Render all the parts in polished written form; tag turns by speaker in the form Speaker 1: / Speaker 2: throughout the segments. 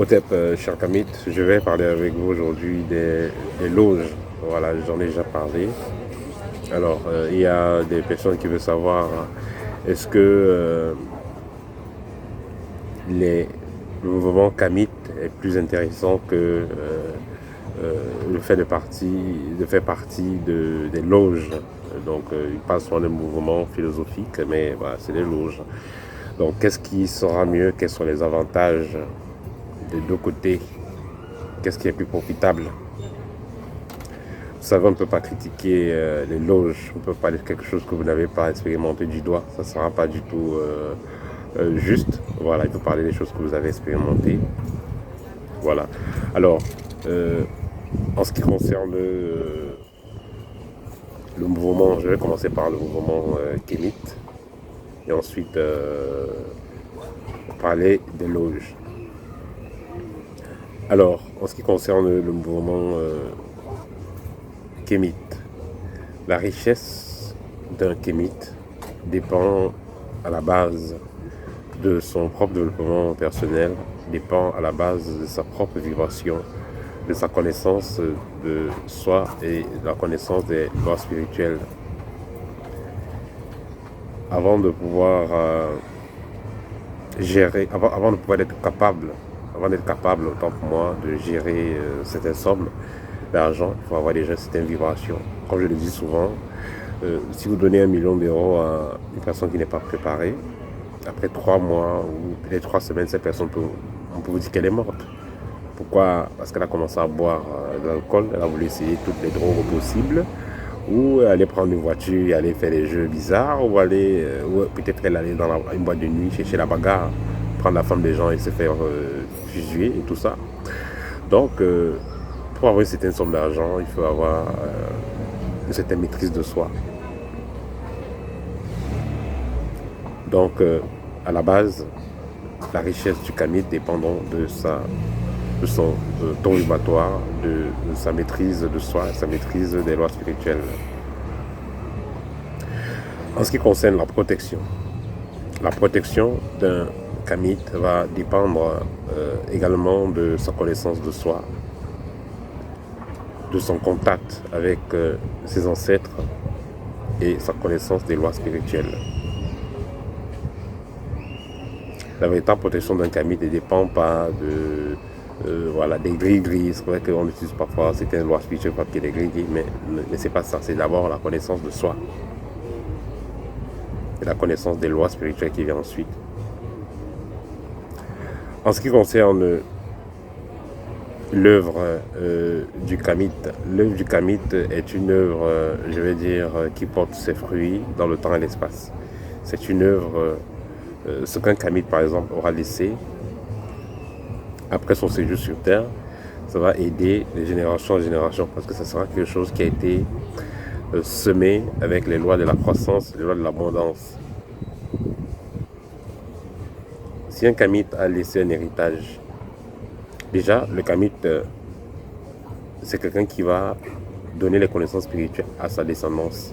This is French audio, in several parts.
Speaker 1: Otep, cher Kamit, je vais parler avec vous aujourd'hui des loges. Voilà, j'en ai déjà parlé. Alors, il y a des personnes qui veulent savoir est-ce que le mouvement Kamit est plus intéressant que le fait de faire partie des loges. Donc, il parle souvent de mouvement philosophique, mais voilà, c'est des loges. Donc, qu'est-ce qui sera mieux? Quels sont les avantages des deux côtés? Qu'est-ce qui est plus profitable? Vous savez, on ne peut pas critiquer les loges, on ne peut pas dire quelque chose que vous n'avez pas expérimenté du doigt, ça ne sera pas du tout juste. Voilà, il faut parler des choses que vous avez expérimentées. Voilà. Alors, en ce qui concerne le mouvement, je vais commencer par le mouvement Kémit et ensuite parler des loges. Alors, en ce qui concerne le mouvement Kémit, la richesse d'un kémite dépend à la base de son propre développement personnel, dépend à la base de sa propre vibration, de sa connaissance de soi et de la connaissance des lois spirituelles. Avant de pouvoir gérer, avant de pouvoir être capable, avant d'être capable, autant pour moi, de gérer certaines sommes d'argent, il faut avoir déjà certaines vibrations. Comme je le dis souvent, si vous donnez 1 million d'euros à une personne qui n'est pas préparée, après 3 mois ou peut-être 3 semaines, cette personne on peut vous dire qu'elle est morte. Pourquoi? Parce qu'elle a commencé à boire de l'alcool, elle a voulu essayer toutes les drogues possibles, ou aller prendre une voiture et aller faire des jeux bizarres, ou aller, ou peut-être elle allait dans une boîte de nuit, chercher la bagarre, prendre la femme des gens et se faire fuser et tout ça. Donc, pour avoir une certaine somme d'argent, il faut avoir une certaine maîtrise de soi. Donc, à la base, la richesse du Kamit dépend de son ton vibratoire, de sa maîtrise de soi, sa maîtrise des lois spirituelles. En ce qui concerne la protection d'un Kamit va dépendre également de sa connaissance de soi, de son contact avec ses ancêtres et sa connaissance des lois spirituelles. La véritable protection d'un Kamit ne dépend pas des gris-gris. C'est vrai qu'on utilise parfois certaines lois spirituelles pour appliquer des gris-gris, mais c'est pas ça. C'est d'abord la connaissance de soi et la connaissance des lois spirituelles qui vient ensuite. En ce qui concerne l'œuvre du Kamit, l'œuvre du Kamit est une œuvre, je vais dire, qui porte ses fruits dans le temps et l'espace. C'est une œuvre, ce qu'un Kamit par exemple aura laissé après son séjour sur Terre, ça va aider de génération en génération parce que ça sera quelque chose qui a été semé avec les lois de la croissance, les lois de l'abondance. Si un Kamit a laissé un héritage, déjà le Kamit c'est quelqu'un qui va donner les connaissances spirituelles à sa descendance.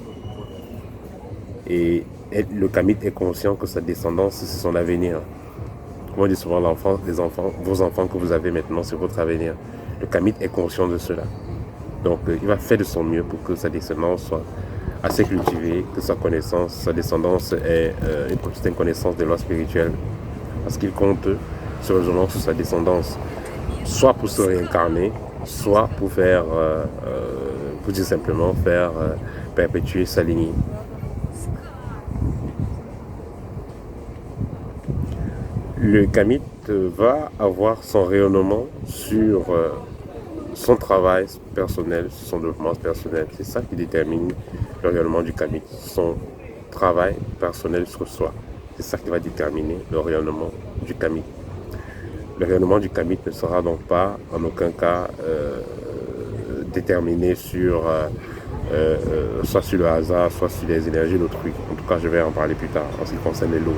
Speaker 1: Et le Kamit est conscient que sa descendance, c'est son avenir. Comme on dit souvent, vos enfants que vous avez maintenant, c'est votre avenir. Le Kamit est conscient de cela. Donc, il va faire de son mieux pour que sa descendance soit assez cultivée, que sa descendance ait une connaissance des lois spirituelles. Parce qu'il compte se rejoindre sur sa descendance, soit pour se réincarner, soit pour faire, pour dire simplement, faire perpétuer sa lignée. Le Kamit va avoir son rayonnement sur son travail personnel, sur son développement personnel. C'est ça qui détermine le rayonnement du Kamit, son travail personnel sur soi. C'est ça qui va déterminer le rayonnement du Kamit. Le rayonnement du Kamit ne sera donc pas en aucun cas déterminé sur soit sur le hasard, soit sur les énergies d'autrui. En tout cas, je vais en parler plus tard en ce qui concerne les lots.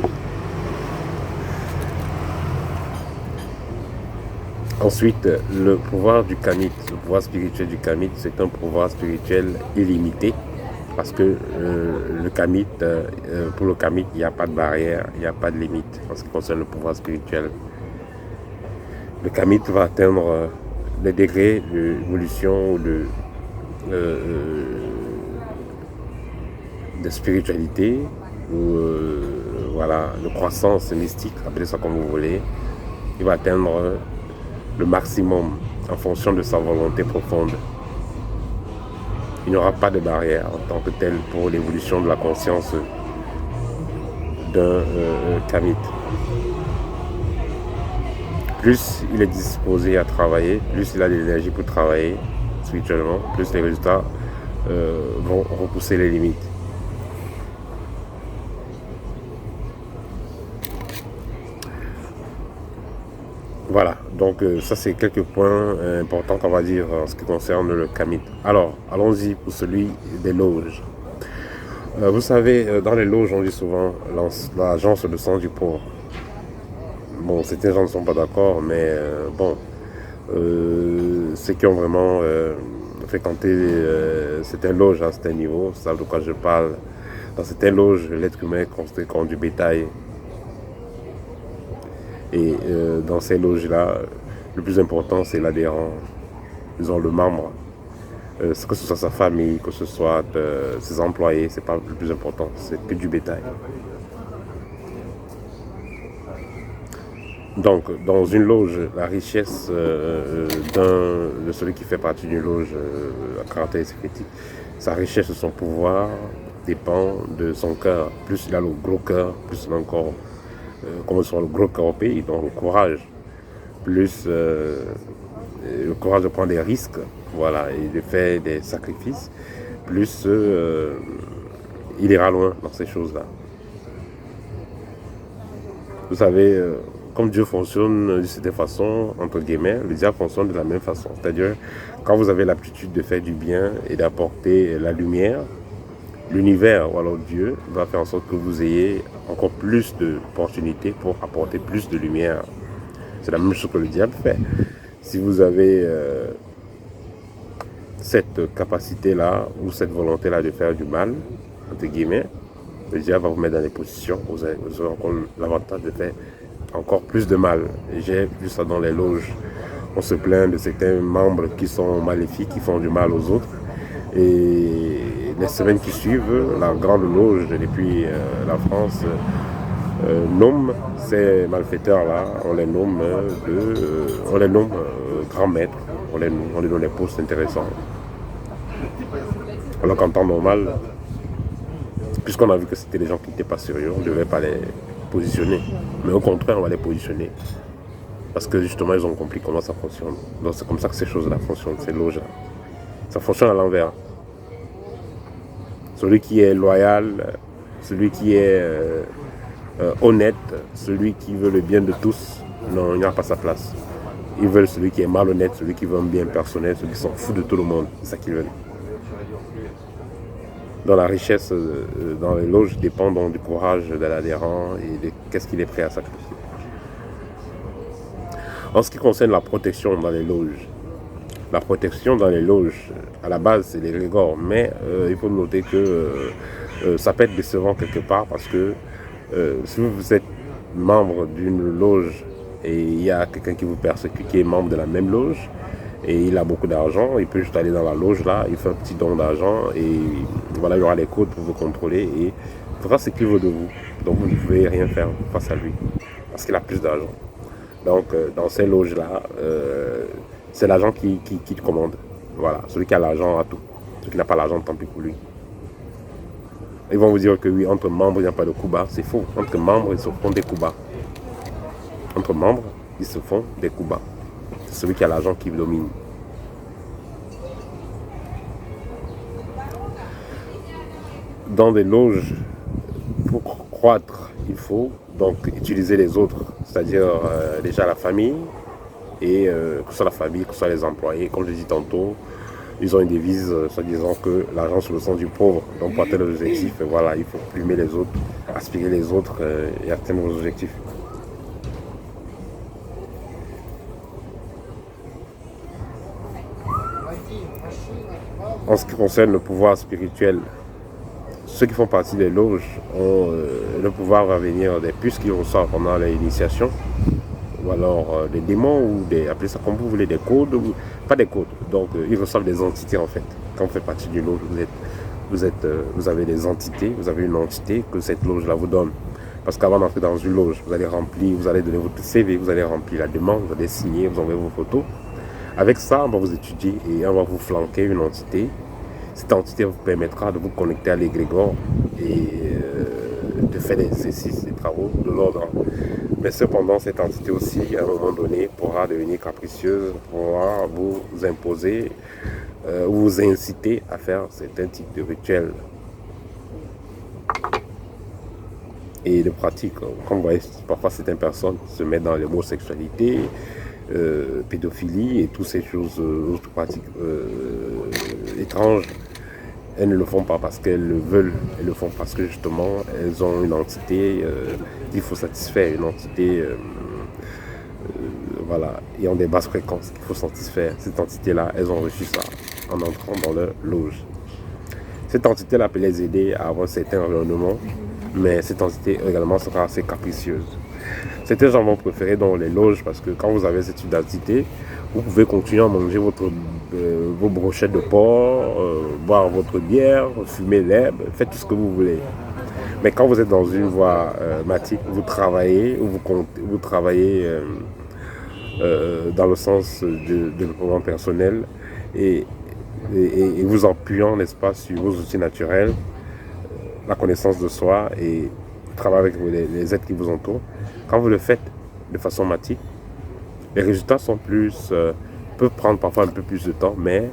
Speaker 1: Ensuite, le pouvoir du Kamit, le pouvoir spirituel du Kamit, c'est un pouvoir spirituel illimité parce que le Kamit, pour le Kamit, il n'y a pas de barrière, il n'y a pas de limite en ce qui concerne le pouvoir spirituel. le kamite va atteindre les degrés d'évolution ou de spiritualité ou voilà, de croissance mystique, appelez ça comme vous voulez. Il va atteindre le maximum en fonction de sa volonté profonde. Il n'y aura pas de barrière en tant que telle pour l'évolution de la conscience d'un kamite. Plus il est disposé à travailler, plus il a de l'énergie pour travailler spirituellement, plus les résultats vont repousser les limites. Voilà, donc ça c'est quelques points importants qu'on va dire en ce qui concerne le kamite. Alors, allons-y pour celui des loges. Vous savez, dans les loges, on dit souvent l'agence de sang du pauvre. Bon, certains gens ne sont pas d'accord, mais bon, ceux qui ont vraiment fréquenté certaines loges à certains niveaux, savent de quoi je parle. Dans certaines loges, l'être humain est considéré comme du bétail. Et dans ces loges-là, le plus important, c'est l'adhérent, disons le membre. Que ce soit sa famille, que ce soit ses employés, c'est pas le plus important, c'est que du bétail. Donc, dans une loge, la richesse de celui qui fait partie d'une loge à caractère critique, sa richesse de son pouvoir dépend de son cœur. Plus il a le gros cœur, plus il a encore, comme soit le gros cœur au pays, donc le courage. Plus le courage de prendre des risques, voilà, et de faire des sacrifices, plus il ira loin dans ces choses-là. Vous savez, comme Dieu fonctionne de cette façon, entre guillemets, le diable fonctionne de la même façon. C'est-à-dire, quand vous avez l'aptitude de faire du bien et d'apporter la lumière, l'univers, ou alors Dieu, va faire en sorte que vous ayez encore plus d'opportunités pour apporter plus de lumière. C'est la même chose que le diable fait. Si vous avez cette capacité-là ou cette volonté-là de faire du mal, entre guillemets, le diable va vous mettre dans des positions où vous aurez encore l'avantage de faire encore plus de mal. J'ai vu ça dans les loges. On se plaint de certains membres qui sont maléfiques, qui font du mal aux autres. Et les semaines qui suivent, la grande loge depuis la France nomme ces malfaiteurs-là, on les nomme grands maîtres, on les donne des postes intéressants. Alors qu'en temps normal, puisqu'on a vu que c'était des gens qui n'étaient pas sérieux, on ne devait pas les positionner. Mais au contraire, on va les positionner. Parce que justement, ils ont compris comment ça fonctionne. Donc c'est comme ça que ces choses-là fonctionnent, ces loges-là. Ça fonctionne à l'envers. Celui qui est loyal, celui qui est honnête, celui qui veut le bien de tous, non, il n'y a pas sa place. Ils veulent celui qui est malhonnête, celui qui veut un bien personnel, celui qui s'en fout de tout le monde. C'est ça qu'ils veulent. Dans la richesse, dans les loges, dépend donc du courage de l'adhérent et de qu'est-ce qu'il est prêt à sacrifier. En ce qui concerne la protection dans les loges, la protection dans les loges, à la base, c'est les régors, mais il faut noter que ça peut être décevant quelque part parce que si vous êtes membre d'une loge et il y a quelqu'un qui vous persécute, qui est membre de la même loge, et il a beaucoup d'argent, il peut juste aller dans la loge là, il fait un petit don d'argent et voilà, il y aura les codes pour vous contrôler et il fera ce qu'il veut de vous. Donc vous ne pouvez rien faire face à lui parce qu'il a plus d'argent. Donc dans ces loges là, c'est l'agent qui commande. Voilà, celui qui a l'argent a tout. Celui qui n'a pas l'argent, tant pis pour lui. Ils vont vous dire que oui, entre membres, il n'y a pas de coups bas. C'est faux. Entre membres, ils se font des coups bas. Entre membres, ils se font des coups bas. C'est celui qui a l'argent qui domine. Dans des loges, pour croître, il faut donc utiliser les autres, c'est-à-dire déjà la famille, et que ce soit la famille, que ce soit les employés. Comme je dis tantôt, ils ont une devise se disant que l'argent c'est le sang du pauvre. Donc pour atteindre les objectifs, voilà, il faut plumer les autres, aspirer les autres et atteindre vos objectifs. En ce qui concerne le pouvoir spirituel, ceux qui font partie des loges ont le pouvoir va venir des puces qu'ils reçoivent pendant l'initiation. ou alors des démons, ou appelez ça comme vous voulez, des codes, pas des codes. Donc ils reçoivent des entités en fait. Quand vous faites partie d'une loge, vous avez des entités, vous avez une entité que cette loge-là vous donne. Parce qu'avant d'entrer dans une loge, vous allez donner votre CV, vous allez remplir la demande, vous allez signer, vous envoyez vos photos. Avec ça, on va vous étudier et on va vous flanquer une entité. Cette entité vous permettra de vous connecter à l'égrégore et de faire des exercices, des travaux de l'ordre. Mais cependant, cette entité aussi, à un moment donné, pourra devenir capricieuse, pourra vous imposer, vous inciter à faire certains types de rituels et de pratiques. Comme vous voyez, parfois certaines personnes se mettent dans l'homosexualité, pédophilie et toutes ces choses, autres pratiques étranges. Elles ne le font pas parce qu'elles le veulent, elles le font parce que justement elles ont une entité qu'il faut satisfaire, une entité voilà, et ont des basses fréquences qu'il faut satisfaire. Cette entité-là, elles ont reçu ça en entrant dans leur loge. Cette entité-là peut les aider à avoir un certain environnement, mais cette entité également sera assez capricieuse. Certains gens vont préférer dans les loges parce que quand vous avez cette identité, vous pouvez continuer à manger vos brochettes de porc, boire votre bière, fumer l'herbe, faites tout ce que vous voulez. Mais quand vous êtes dans une voie matique, vous travaillez, vous travaillez dans le sens de développement personnel et vous appuyant, n'est-ce pas, sur vos outils naturels, la connaissance de soi et travailler avec les êtres qui vous entourent. Quand vous le faites de façon matique, les résultats sont peuvent prendre parfois un peu plus de temps, mais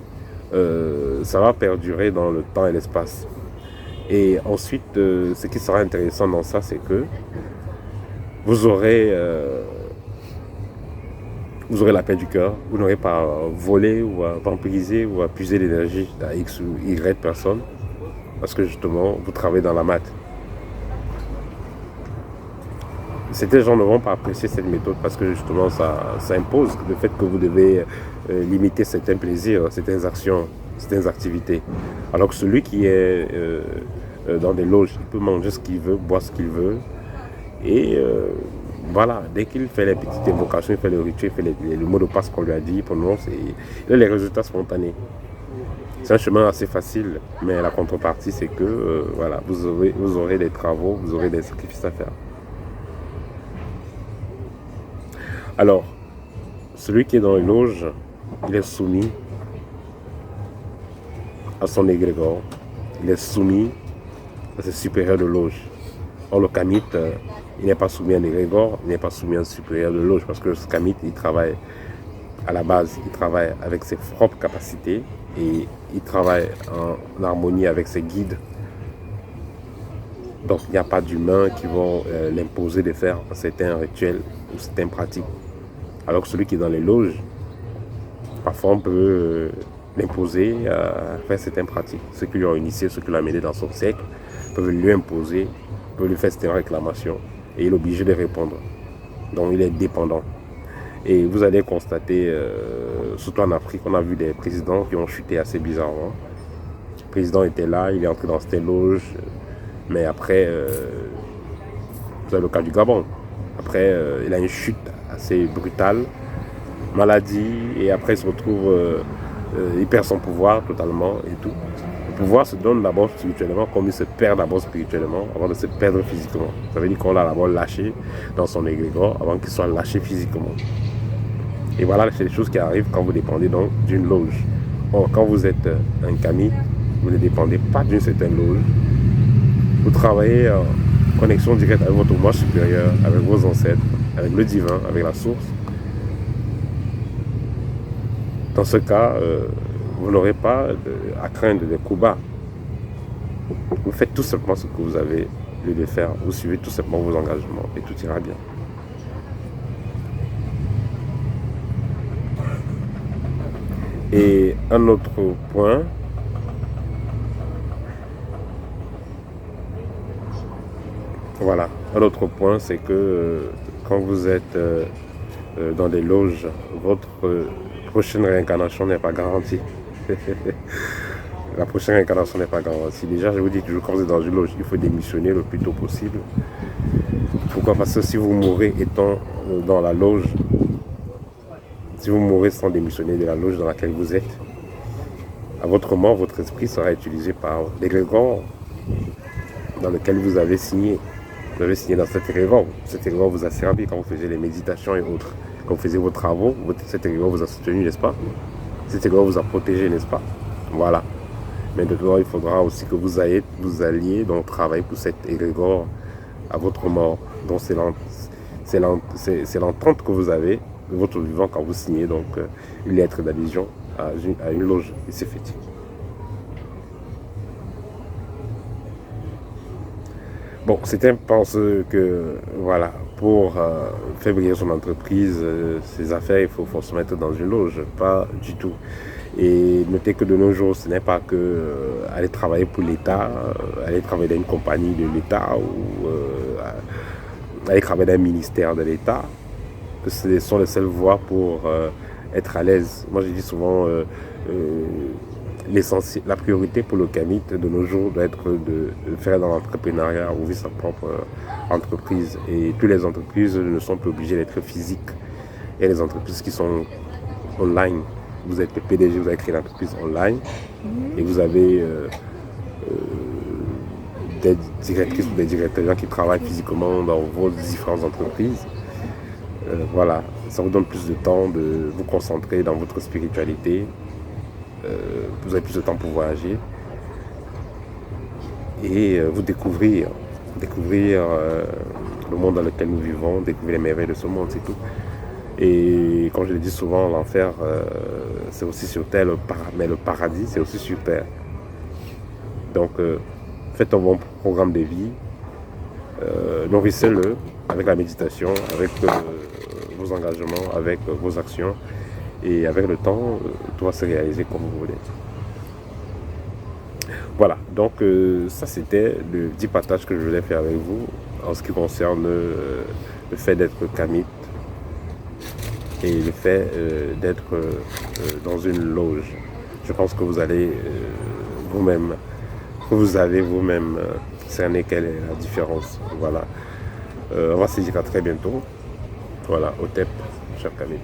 Speaker 1: ça va perdurer dans le temps et l'espace. Et ensuite, ce qui sera intéressant dans ça, c'est que vous aurez la paix du cœur, vous n'aurez pas à voler ou à vampiriser ou à puiser l'énergie à X ou Y personne, parce que justement, vous travaillez dans la mat. Certains gens ne vont pas apprécier cette méthode parce que justement ça impose le fait que vous devez limiter certains plaisirs, certaines actions, certaines activités. Alors que celui qui est dans des loges, il peut manger ce qu'il veut, boire ce qu'il veut. Et voilà, dès qu'il fait les petites invocations, il fait le rituel, il fait le mot de passe qu'on lui a dit, il prononce et il a les résultats spontanés. C'est un chemin assez facile, mais la contrepartie c'est que voilà, vous aurez des travaux, vous aurez des sacrifices à faire. Alors, celui qui est dans les loges, il est soumis à son égrégore, il est soumis à ses supérieurs de loge. Or, le kamite, il n'est pas soumis à un égrégore, il n'est pas soumis à un supérieur de loge, parce que le kamite, il travaille à la base, il travaille avec ses propres capacités et il travaille en harmonie avec ses guides. Donc, il n'y a pas d'humains qui vont l'imposer de faire certains rituels ou certaines pratiques. Alors que celui qui est dans les loges, parfois on peut l'imposer à faire certaines pratiques. Ceux qui lui ont initié, ceux qui l'ont amené dans son siècle, peuvent lui imposer, peuvent lui faire certaines réclamations et il est obligé de répondre. Donc il est dépendant. Et vous allez constater, surtout en Afrique, on a vu des présidents qui ont chuté assez bizarrement. Le président était là, il est entré dans cette loge, mais après, vous avez le cas du Gabon. Après, il a une chute assez brutale, maladie, et après il se retrouve, il perd son pouvoir totalement et tout. Le pouvoir se donne d'abord spirituellement, comme il se perd d'abord spirituellement avant de se perdre physiquement. Ça veut dire qu'on l'a d'abord lâché dans son égrégore avant qu'il soit lâché physiquement. Et voilà, c'est des choses qui arrivent quand vous dépendez donc d'une loge. Or, quand vous êtes un kami, vous ne dépendez pas d'une certaine loge. Vous travaillez en connexion directe avec votre moi supérieur, avec vos ancêtres, avec le divin, avec la source. Dans ce cas, vous n'aurez pas à craindre des coups bas. Vous faites tout simplement ce que vous avez lieu de faire. Vous suivez tout simplement vos engagements et tout ira bien. Et un autre point, voilà, un autre point, c'est que quand vous êtes dans des loges, votre prochaine réincarnation n'est pas garantie. La prochaine réincarnation n'est pas garantie. Déjà, je vous dis toujours, quand vous êtes dans une loge, il faut démissionner le plus tôt possible. Pourquoi? Parce que si vous mourrez étant dans la loge, si vous mourrez sans démissionner de la loge dans laquelle vous êtes, à votre mort, votre esprit sera utilisé par l'égrégore dans lequel vous avez signé. Vous avez signé dans cet égrégore. Cet égrégore vous a servi quand vous faisiez les méditations et autres. Quand vous faisiez vos travaux, cet égrégore vous a soutenu, n'est-ce pas? Cet égrégore vous a protégé, n'est-ce pas? Voilà. Maintenant, il faudra aussi que vous alliez donc travailler pour cet égrégore à votre mort. Donc c'est l'entente que vous avez de votre vivant quand vous signez donc une lettre d'adhésion à une loge écéphétique. Bon, certains pensent que voilà, pour faire briller son entreprise, ses affaires, il faut forcément être dans une loge. Pas du tout. Et notez que de nos jours, ce n'est pas que aller travailler pour l'État, aller travailler dans une compagnie de l'État ou aller travailler dans un ministère de l'État, que ce sont les seules voies pour être à l'aise. Moi, je dis souvent, la priorité pour le Kamit de nos jours doit être de faire dans l'entrepreneuriat, ouvrir sa propre entreprise. Et toutes les entreprises ne sont pas obligées d'être physiques. Il y a des entreprises qui sont online. Vous êtes le PDG, vous avez créé l'entreprise online et vous avez des directrices ou des directeurs qui travaillent physiquement dans vos différentes entreprises. Voilà, ça vous donne plus de temps de vous concentrer dans votre spiritualité. Vous avez plus de temps pour voyager et vous découvrir le monde dans lequel nous vivons, découvrir les merveilles de ce monde, c'est tout. Et comme je le dis souvent, l'enfer, c'est aussi sur terre, mais le paradis, c'est aussi sur terre. Donc, faites un bon programme de vie, nourrissez-le avec la méditation, avec vos engagements, avec vos actions. Et avec le temps, tout va se réaliser comme vous voulez. Voilà, donc ça c'était le petit partage que je voulais faire avec vous en ce qui concerne le fait d'être Kamit et le fait d'être dans une loge. Je pense que vous allez vous avez vous-même cerné quelle est la différence. Voilà, on va se dire à très bientôt. Voilà, au TEP, cher Kamit.